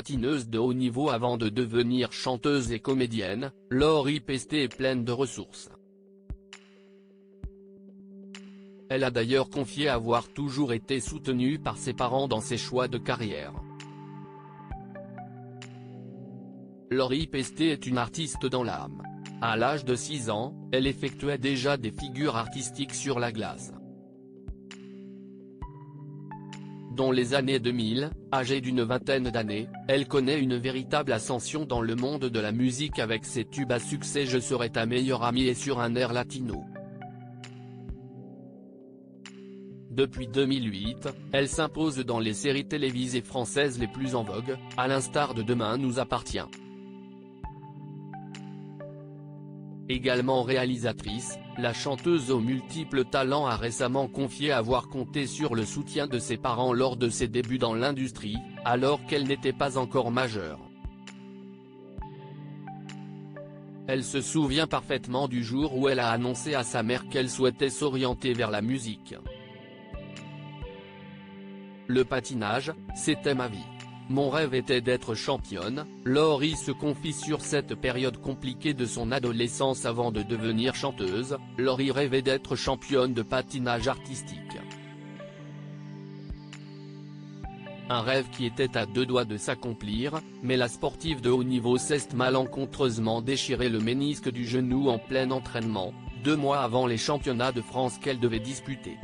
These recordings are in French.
patineuse de haut niveau avant de devenir chanteuse et comédienne, Laurie Pestet est pleine de ressources. Elle a d'ailleurs confié avoir toujours été soutenue par ses parents dans ses choix de carrière. Laurie Pestet est une artiste dans l'âme. À l'âge de 6 ans, elle effectuait déjà des figures artistiques sur la glace. Dans les années 2000, âgée d'une vingtaine d'années, elle connaît une véritable ascension dans le monde de la musique avec ses tubes à succès Je serai ta meilleure amie et Sur un air latino. Depuis 2008, elle s'impose dans les séries télévisées françaises les plus en vogue, à l'instar de Demain nous appartient. Également réalisatrice, la chanteuse aux multiples talents a récemment confié avoir compté sur le soutien de ses parents lors de ses débuts dans l'industrie, alors qu'elle n'était pas encore majeure. Elle se souvient parfaitement du jour où elle a annoncé à sa mère qu'elle souhaitait s'orienter vers la musique. Le patinage, c'était ma vie. Mon rêve était d'être championne. Laurie se confie sur cette période compliquée de son adolescence avant de devenir chanteuse. Laurie rêvait d'être championne de patinage artistique. Un rêve qui était à 2 doigts de s'accomplir, mais la sportive de haut niveau s'est malencontreusement déchiré le ménisque du genou en plein entraînement, 2 mois avant les championnats de France qu'elle devait disputer.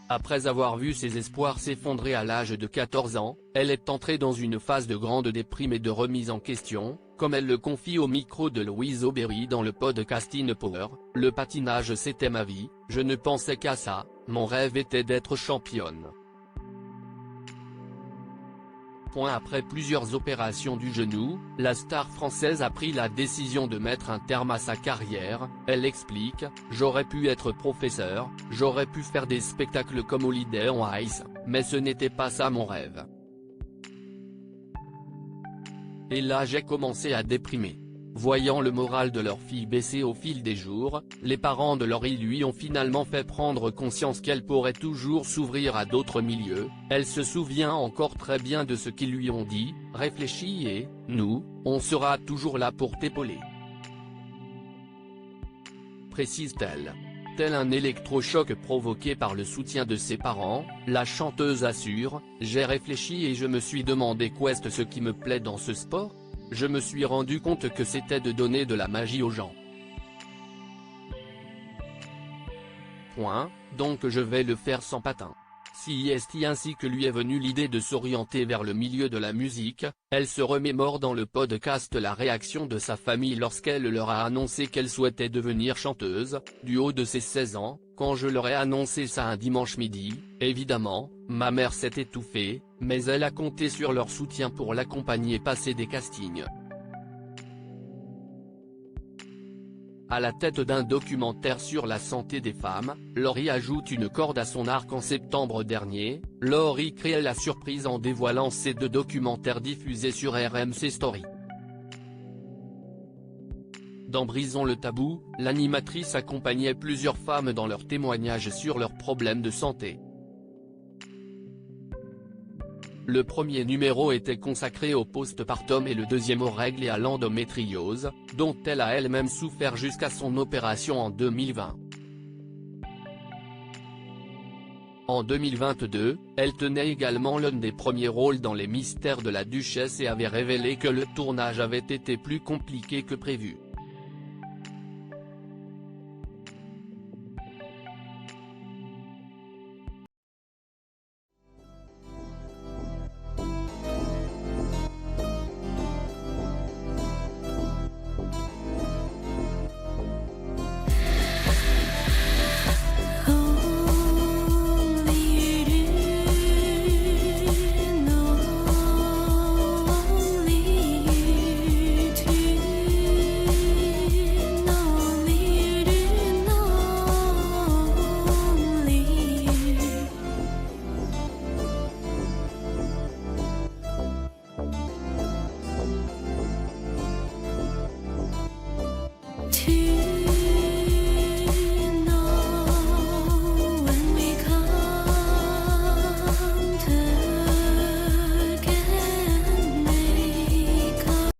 Après avoir vu ses espoirs s'effondrer à l'âge de 14 ans, elle est entrée dans une phase de grande déprime et de remise en question, comme elle le confie au micro de Louise Aubéry dans le podcast In Power. Le patinage c'était ma vie, je ne pensais qu'à ça, mon rêve était d'être championne. Après plusieurs opérations du genou, la star française a pris la décision de mettre un terme à sa carrière. Elle explique « J'aurais pu être professeur, j'aurais pu faire des spectacles comme Holiday on Ice, mais ce n'était pas ça mon rêve. Et là j'ai commencé à déprimer. » Voyant le moral de leur fille baisser au fil des jours, les parents de Laurie lui ont finalement fait prendre conscience qu'elle pourrait toujours s'ouvrir à d'autres milieux. Elle se souvient encore très bien de ce qu'ils lui ont dit, « Réfléchis et, nous, on sera toujours là pour t'épauler. » Précise-t-elle. Tel un électrochoc provoqué par le soutien de ses parents, la chanteuse assure « J'ai réfléchi et je me suis demandé qu'est-ce ce qui me plaît dans ce sport ? Je me suis rendu compte que c'était de donner de la magie aux gens. Donc je vais le faire sans patin. » C'est ainsi que lui est venue l'idée de s'orienter vers le milieu de la musique. Elle se remémore dans le podcast la réaction de sa famille lorsqu'elle leur a annoncé qu'elle souhaitait devenir chanteuse. Du haut de ses 16 ans, quand je leur ai annoncé ça un dimanche midi, évidemment, ma mère s'est étouffée, mais elle a compté sur leur soutien pour l'accompagner passer des castings. À la tête d'un documentaire sur la santé des femmes, Laurie ajoute une corde à son arc en septembre dernier. Laurie crée la surprise en dévoilant ces 2 documentaires diffusés sur RMC Story. Dans Brisons le tabou, l'animatrice accompagnait plusieurs femmes dans leurs témoignages sur leurs problèmes de santé. Le premier numéro était consacré au postpartum et le deuxième aux règles et à l'endométriose, dont elle a elle-même souffert jusqu'à son opération en 2020. En 2022, elle tenait également l'un des premiers rôles dans Les Mystères de la Duchesse et avait révélé que le tournage avait été plus compliqué que prévu.